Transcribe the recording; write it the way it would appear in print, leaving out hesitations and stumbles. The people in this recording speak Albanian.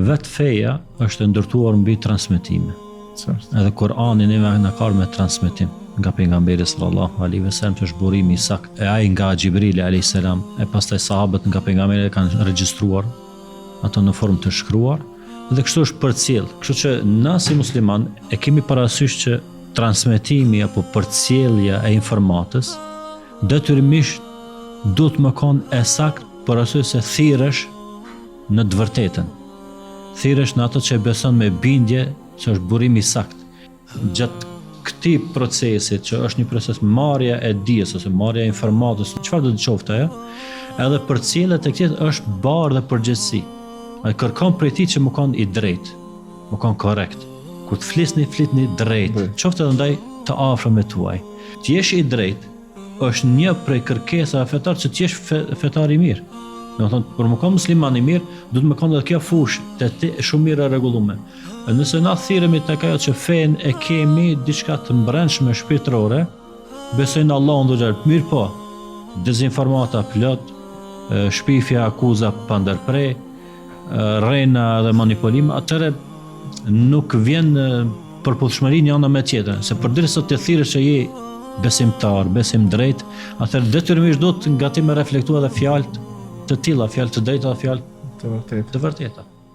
vetë feja është ndërtuar mbi transmetime. Edhe Kur'ani neve na ka me transmetim nga pejgamberi sallallahu alaihi wasallam, është burimi i saktë. E ai nga Xhibrili alayhis salam, e pastaj sahabët nga pejgamberi kanë regjistruar ato në formë të shkruar dhe kështu është përcjell. Kështu që na si musliman e kemi parasysh që transmetimi apo përcjellja e informatës detyrimisht duhet më konë e saktë për arsye se thirresh në të vërtetën. Thirresh në ato që beson me bindje që është burimi i saktë. Gjatë këtij procesi që është një proces marrja e dijes ose marrja e informatës, çfarë do të qoftë ajo, edhe përcjellet e këtij është barë dhe përgjegjësi. Ai kërkon prej tij që më konë i drejtë, më konë korrekt. Kur të flitni drejt, qoftë edhe ndaj të afërmëve tuaj. Të jesh i drejtë është një prej kërkesave fetare që të jesh fetar i mirë. Do të thonë, për më konë musliman i mirë, do të më konë edhe kjo fushë të ti shumë mirë e rregulluar. Nëse na thirremi tek ajo që fen e kemi diçka të brendshme shpirtërore, besojnë në Allahun dhe xhalp. Mirë po, dezinformata plot, shpifja, akuza pa ndërprej, rrena dhe manipulim, atëre nuk vjen përputhshmëri një ana me tjetrën, se përderisa të thirrësh që je besimtar, besim drejt, atëherë detyrimisht do të nga ti me reflektua dhe fjalë të tilla, fjalë të drejta, fjalë të vërteta.